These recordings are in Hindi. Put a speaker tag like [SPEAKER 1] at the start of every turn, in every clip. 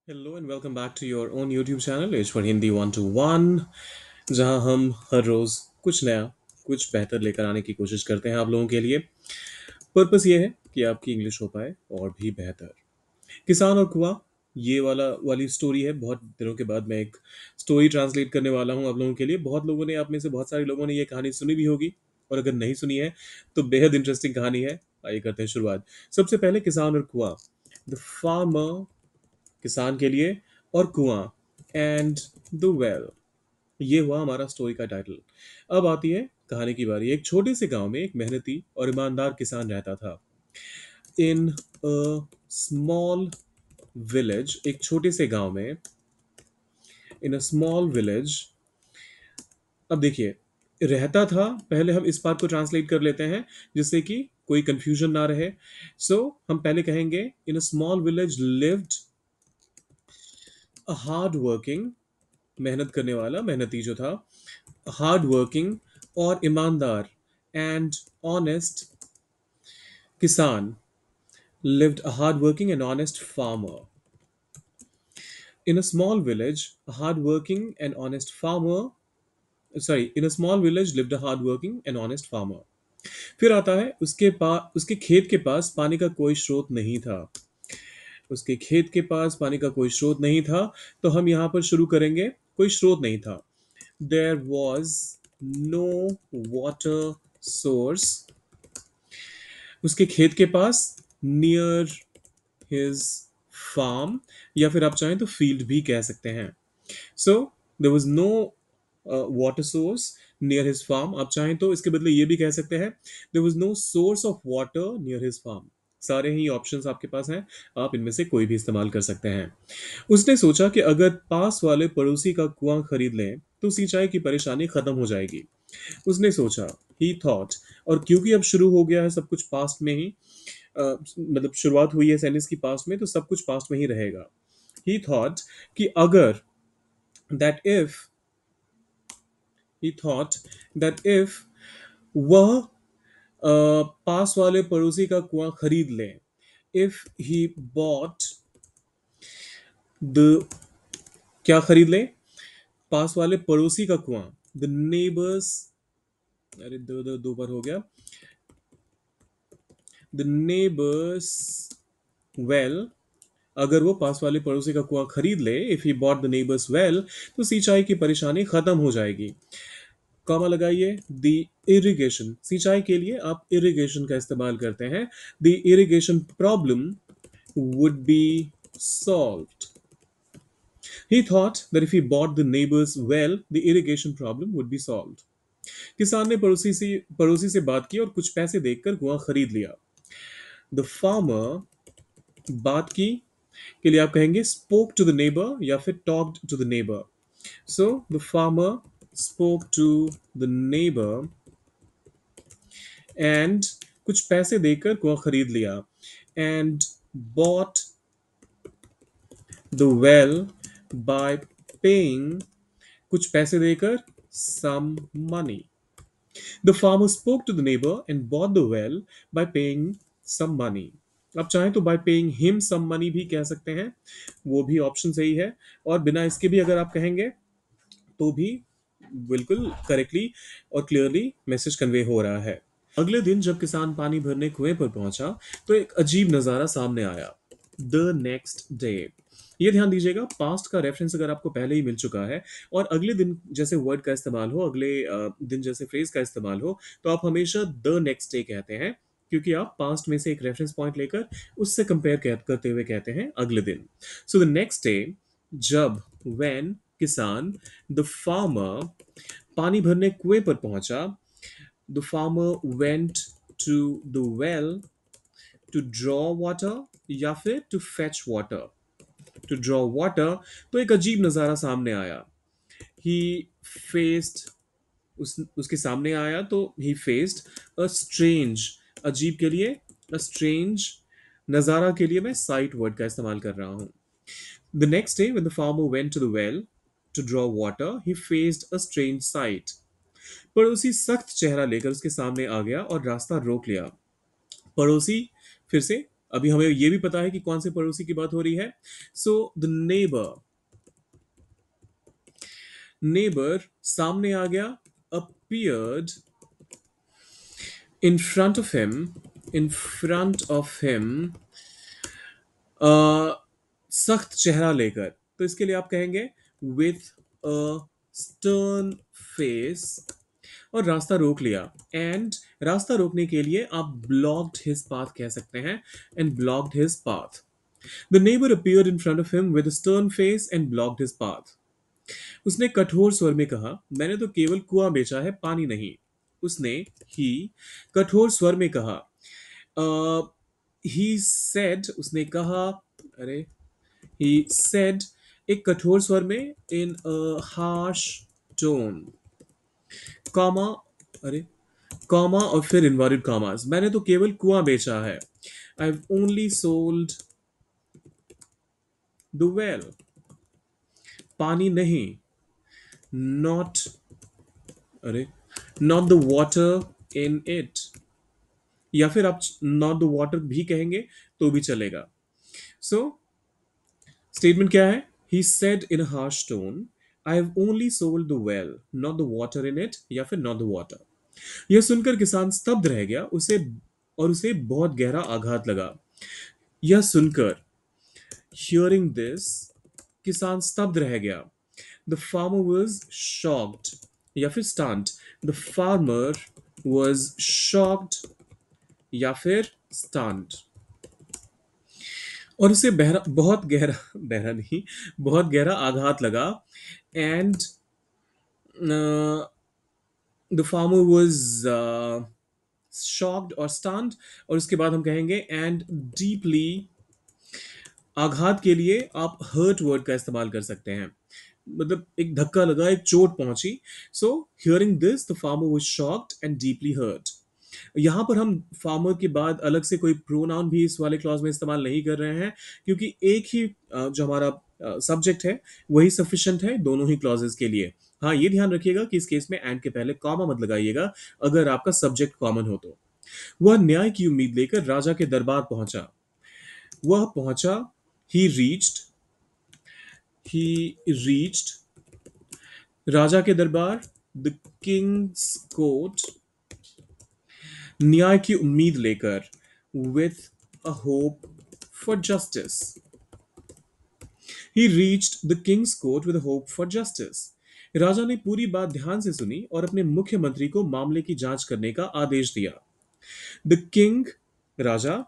[SPEAKER 1] Hello and welcome back to your own YouTube channel as for Hindi 121, जहां हम हर रोज़ कुछ नया कुछ बेहतर लेकर आने की कोशिश करते हैं आप लोगों के लिए। पर्पस ये है कि आपकी इंग्लिश हो पाए और भी बेहतर। किसान और कुआं, ये वाली स्टोरी है। बहुत दिनों के बाद मैं एक स्टोरी ट्रांसलेट करने वाला हूं आप लोगों के लिए। बहुत लोगों ने, आप में से बहुत सारे लोगों ने ये कहानी सुनी भी होगी, और अगर नहीं सुनी है तो बेहद इंटरेस्टिंग कहानी है। आइए करते हैं शुरुआत। सबसे पहले किसान और कुआं। द फार्मर, किसान के लिए, और कुआं, एंड द वेल। ये हुआ हमारा स्टोरी का टाइटल। अब आती है कहानी की बारी। एक छोटे से गांव में एक मेहनती और ईमानदार किसान रहता था। इन अ स्मॉल विलेज, एक छोटे से गांव में, इन अ स्मॉल विलेज। अब देखिए, रहता था, पहले हम इस बात को ट्रांसलेट कर लेते हैं जिससे कि कोई कंफ्यूजन ना रहे। सो हम पहले कहेंगे in a small village lived a hard working, मेहनत करने वाला, मेहनती जो था, हार्ड वर्किंग और ईमानदार, एंड ऑनेस्ट किसान, lived a hard-working and honest farmer. In a small village, a hard-working and honest farmer. Sorry, in a small village lived a hard-working and honest farmer. फिर आता है उसके खेत के पास पानी का कोई स्रोत नहीं था। उसके खेत के पास पानी का कोई स्रोत नहीं था। तो हम यहाँ पर शुरू करेंगे, कोई स्रोत नहीं था। There was no water source. उसके खेत के पास, नियर हिज फार्म, या फिर आप चाहें तो फील्ड भी कह सकते हैं। So there was no water source near his farm. आप चाहें तो इसके बदले ये भी कह सकते हैं, there was no source of water near his farm. सारे ही ऑप्शंस आपके पास हैं, आप इनमें से कोई भी इस्तेमाल कर सकते हैं। उसने सोचा कि अगर पास वाले पड़ोसी का कुआं खरीद लें तो सिंचाई की परेशानी खत्म हो जाएगी। उसने सोचा, ही थॉट। और क्योंकि अब शुरू हो गया है सब कुछ पास्ट में ही, मतलब शुरुआत हुई है सेंटेंस की पास्ट में, तो सब कुछ पास्ट में ही रहेगा। ही थॉट कि अगर, that if, he thought that if वह पास वाले पड़ोसी का कुआं खरीद ले, इफ ही बॉट द, क्या खरीद ले, पास वाले पड़ोसी का कुआं, द नेबर्स, अरे दो बार हो गया, द नेबर्स वेल। अगर वो पास वाले पड़ोसी का कुआं खरीद ले, if he bought the neighbours well, तो सिंचाई की परेशानी खत्म हो जाएगी। कॉमा लगाइए। द इरिगेशन, सिंचाई के लिए आप इरिगेशन का इस्तेमाल करते हैं। The irrigation problem would be solved. He thought that if he bought the neighbor's well, the irrigation problem would be solved. किसान ने पड़ोसी से बात की और कुछ पैसे देकर कुआं खरीद लिया। द फार्मर, बात की के लिए आप कहेंगे स्पोक टू द नेबर या फिर talked to the neighbour. So the farmer spoke to the neighbour and, कुछ पैसे देकर कुआं खरीद लिया, and bought the well by paying, कुछ पैसे देकर, some money. The farmer spoke to the neighbor and bought the well by paying some money. आप चाहें तो by paying him some money भी कह सकते हैं, वो भी ऑप्शन सही है। और बिना इसके भी अगर आप कहेंगे तो भी बिल्कुल करेक्टली और क्लियरली मैसेज कन्वे हो रहा है। अगले दिन जब किसान पानी भरने कुएं पर पहुंचा तो एक अजीब नजारा सामने आया। द नेक्स्ट डे, ये ध्यान दीजिएगा, पास्ट का रेफरेंस अगर आपको पहले ही मिल चुका है और अगले दिन जैसे वर्ड का इस्तेमाल हो, अगले दिन जैसे फ्रेज का इस्तेमाल हो, तो आप हमेशा द नेक्स्ट डे कहते हैं, क्योंकि आप पास्ट में से एक रेफरेंस पॉइंट लेकर उससे कंपेयर करते हुए कहते हैं अगले दिन। सो द नेक्स्ट डे, जब, व्हेन, किसान, द फार्मर, पानी भरने कुएं पर पहुंचा, the farmer went to the well to draw water या फिर to fetch water. To draw water, तो एक अजीब नजारा सामने आया। ही फेस्ड, उसके सामने आया तो ही फेस्ड अ स्ट्रेंज, अजीब के लिए अ स्ट्रेंज, नजारा के लिए मैं साइट वर्ड का इस्तेमाल कर रहा हूं। The next day when the farmer went to the well to draw water, he faced a strange sight. पड़ोसी सख्त चेहरा लेकर उसके सामने आ गया और रास्ता रोक लिया। पड़ोसी, फिर से अभी हमें यह भी पता है कि कौन से पड़ोसी की बात हो रही है. सो द नेबर सामने आ गया, appeared in front of him, in front of him, सख्त चेहरा लेकर. तो इसके लिए आप कहेंगे with a stern face, और रास्ता रोक लिया. एंड रास्ता रोकने के लिए आप ब्लॉक्ड हिज पाथ कह सकते हैं. And blocked his path. The neighbour appeared in front of him with a stern face and blocked his path. उसने कठोर स्वर में कहा, मैंने तो केवल कुआं बेचा है, पानी नहीं. उसने ही कठोर स्वर में कहा. ही सेड, उसने कहा, अरे, ही सेड एक कठोर स्वर में, इन अ हार्श टोन, कॉमा, अरे, कॉमा और फिर इनवर्टेड कॉमास. मैंने तो केवल कुआं बेचा है. I have only sold the well. पानी नहीं. नॉट, अरे, not the water in it, या फिर आप नॉट द वाटर भी कहेंगे तो भी चलेगा. सो स्टेटमेंट क्या है? He said in a harsh tone, I have only sold the well, not the water in it, या फिर नॉट द वाटर. यह सुनकर किसान स्तब्ध रह गया, उसे बहुत गहरा आघात लगा. यह सुनकर, हियरिंग दिस, किसान स्तब्ध रह गया. द फार्मर वॉज शॉक्ड, या फिर stunt. The farmer was shocked या फिर स्टंट. और उसे बहुत गहरा, बहरा नहीं, बहुत गहरा आघात लगा. And the farmer was shocked और स्टन्ड. और उसके बाद हम कहेंगे एंड डीपली. आघात के लिए आप हर्ट वर्ड का इस्तेमाल कर सकते हैं, मतलब एक धक्का लगा, एक चोट पहुंची. So hearing this the farmer was shocked and deeply hurt. यहां पर हम फार्मर के बाद अलग से कोई प्रोनाउन भी इस वाले क्लॉज में इस्तेमाल नहीं कर रहे हैं, क्योंकि एक ही जो हमारा सब्जेक्ट है वही सफिशिएंट है दोनों ही क्लॉजेस के लिए. हाँ, ये ध्यान रखिएगा कि इस केस में एंड के पहले कॉमा मत लगाइएगा अगर आपका सब्जेक्ट कॉमन हो तो. वह न्याय की उम्मीद लेकर राजा के दरबार पहुंचा. वह पहुंचा, ही रीच्ड, राजा के दरबार, द किंग्स कोर्ट, न्याय की उम्मीद लेकर, with a hope for justice. He reached the king's court with hope for justice. राजा ने पूरी बात ध्यान से सुनी और अपने मुख्यमंत्री को मामले की जांच करने का आदेश दिया. द किंग, राजा.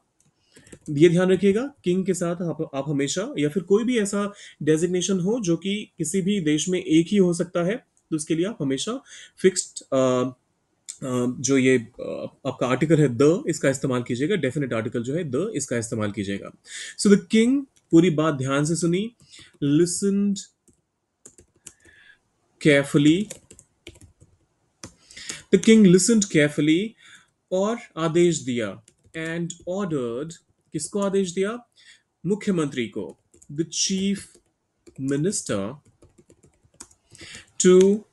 [SPEAKER 1] ये ध्यान रखिएगा, किंग के साथ आप हमेशा, या फिर कोई भी ऐसा डेजिग्नेशन हो जो कि किसी भी देश में एक ही हो सकता है, तो उसके लिए आप हमेशा फिक्स्ड जो ये आपका आर्टिकल है द, इसका इस्तेमाल कीजिएगा. डेफिनेट आर्टिकल जो है द, इसका इस्तेमाल कीजिएगा. सो द किंग पूरी बात ध्यान से सुनी, listened carefully. The king listened carefully और आदेश दिया. एंड ऑर्डर्ड, किसको आदेश दिया? मुख्यमंत्री को, द चीफ मिनिस्टर, टू,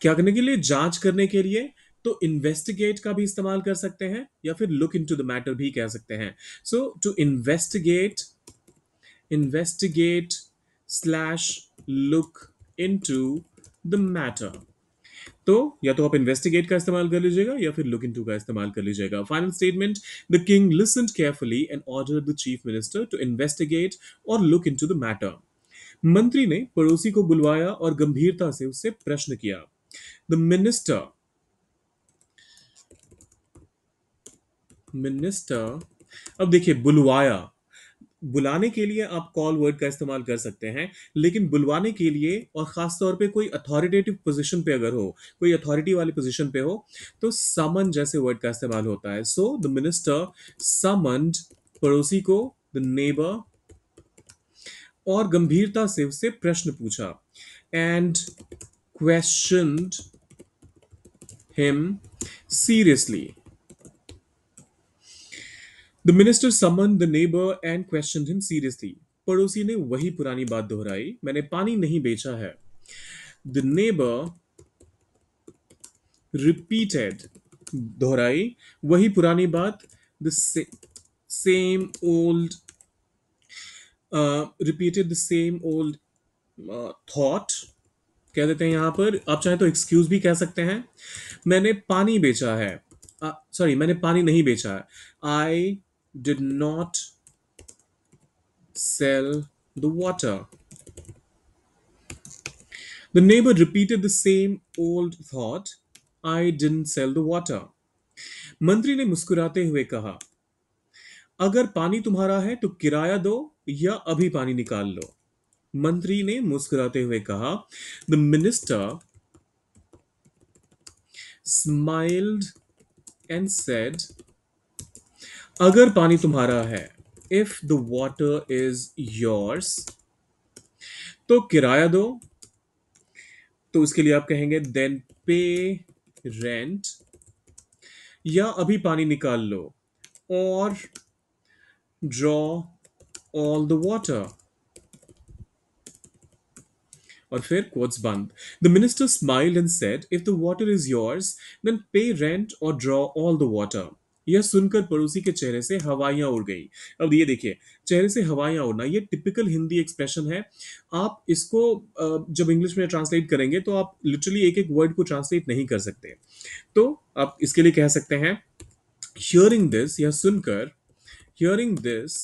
[SPEAKER 1] क्या करने के लिए? जांच करने के लिए. तो इन्वेस्टिगेट का भी इस्तेमाल कर सकते हैं, या फिर लुक इनटू द मैटर भी कह सकते हैं. So to investigate slash look into the matter. तो या तो आप इन्वेस्टिगेट का इस्तेमाल कर लीजिएगा या फिर लुक इनटू का इस्तेमाल कर लीजिएगा. Final statement, the king listened carefully and ordered the chief minister to investigate or look into the matter. मंत्री ने पड़ोसी को बुलवाया और गंभीरता से उससे प्रश्न किया. द मिनिस्टर, अब देखिए, बुलवाया, बुलाने के लिए आप कॉल वर्ड का इस्तेमाल कर सकते हैं, लेकिन बुलवाने के लिए और खास तौर पे कोई अथॉरिटेटिव पोजीशन पे अगर हो, कोई अथॉरिटी वाली पोजीशन पे हो, तो समन जैसे वर्ड का इस्तेमाल होता है. सो द मिनिस्टर समन्ड, पड़ोसी को, द नेबर, और गंभीरता से उससे प्रश्न पूछा. And questioned him seriously. The minister summoned the neighbor and questioned him seriously. पड़ोसी ने वही पुरानी बात दोहराई, मैंने पानी नहीं बेचा है. The neighbor repeated, दोहराई, वही पुरानी बात, same old repeated the same old thought कह देते हैं यहां पर. आप चाहे तो एक्सक्यूज भी कह सकते हैं. मैंने पानी बेचा है. सॉरी, मैंने पानी नहीं बेचा है. I did not sell the water. The neighbor repeated the same old thought. I didn't sell the water. मंत्री ने मुस्कुराते हुए कहा, अगर पानी तुम्हारा है तो किराया दो या अभी पानी निकाल लो. मंत्री ने मुस्कुराते हुए कहा. The minister smiled and said, अगर पानी तुम्हारा है, if the water is yours, तो किराया दो. तो उसके लिए आप कहेंगे then pay rent, या अभी पानी निकाल लो, और draw all the water. और फिर quotes बंद. The minister smiled and said, if the water is yours, then pay rent or draw all the water. यह सुनकर पड़ोसी के चेहरे से हवाइयां उड़ गई. अब ये देखिए, चेहरे से हवाइयां उड़ना, ये टिपिकल हिंदी एक्सप्रेशन है. आप इसको जब इंग्लिश में ट्रांसलेट करेंगे तो आप लिटरली एक एक वर्ड को ट्रांसलेट नहीं कर सकते. तो आप इसके लिए कह सकते हैं, हियरिंग दिस, या सुनकर, हियरिंग दिस,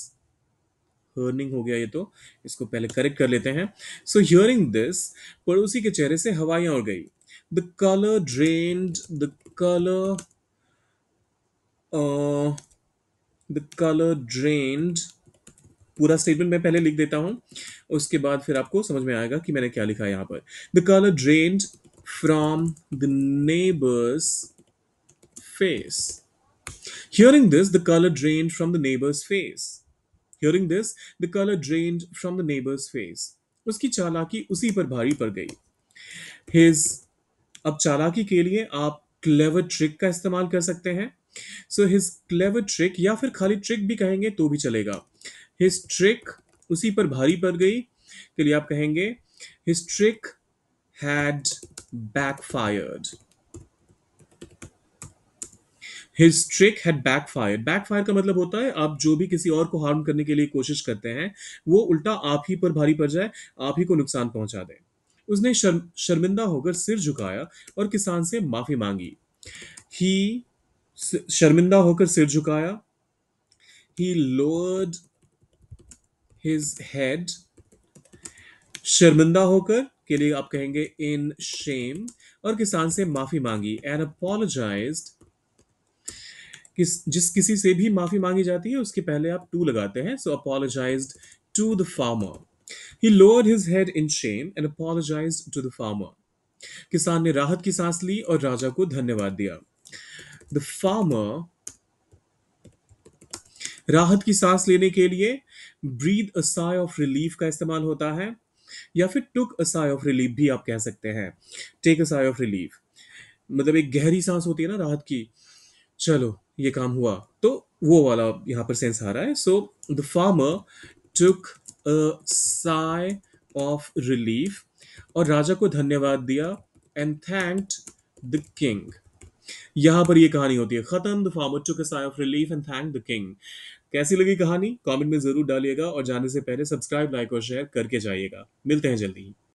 [SPEAKER 1] हर्निंग हो गया ये, तो इसको पहले करेक्ट कर लेते हैं. सो हियरिंग दिस, पड़ोसी के चेहरे से हवाइयां उड़ गई. The colour drained, the colour drained. पूरा स्टेटमेंट मैं पहले लिख देता हूं, उसके बाद फिर आपको समझ में आएगा कि मैंने क्या लिखा है यहां पर. The colour drained from the neighbours face. Hearing this, the color drained from the neighbor's face. Hearing this, the color drained from the neighbor's face. उसकी चालाकी उसी पर भारी पड़ गई. His, अब चालाकी के लिए आप clever trick का इस्तेमाल कर सकते हैं. So his clever trick, या फिर खाली trick भी कहेंगे तो भी चलेगा. His trick उसी पर भारी पड़ गई के लिए आप कहेंगे, his trick had backfired. His trick had backfired. Backfire का मतलब होता है आप जो भी किसी और को हार्म करने के लिए कोशिश करते हैं, वो उल्टा आप ही पर भारी पड़ जाए, आप ही को नुकसान पहुंचा दे. उसने शर्मिंदा होकर सिर झुकाया और किसान से माफी मांगी. He, शर्मिंदा होकर सिर झुकाया. He lowered his head. शर्मिंदा होकर के लिए आप कहेंगे in shame, और किसान से माफी मांगी, and apologized. जिस किसी से भी माफी मांगी जाती है उसके पहले आप टू लगाते हैं. So apologized to the farmer. He lowered his head in shame and apologized to the farmer. किसान ने राहत की सांस ली और राजा को धन्यवाद दिया. द फार्मर, राहत की सांस लेने के लिए breathe a sigh of relief का इस्तेमाल होता है, या फिर took a sigh of relief भी आप कह सकते हैं. Take a sigh of relief मतलब एक गहरी सांस होती है ना राहत की, चलो ये काम हुआ, तो वो वाला यहां पर सेंस आ रहा है. सो the farmer took a sigh of relief, और राजा को धन्यवाद दिया, एंड थैंक्ड द किंग. यहां पर ये कहानी होती है खत्म. The farmer took a sigh of relief and thanked the king. कैसी लगी कहानी कमेंट में जरूर डालिएगा, और जाने से पहले सब्सक्राइब, लाइक और शेयर करके जाइएगा. मिलते हैं जल्दी.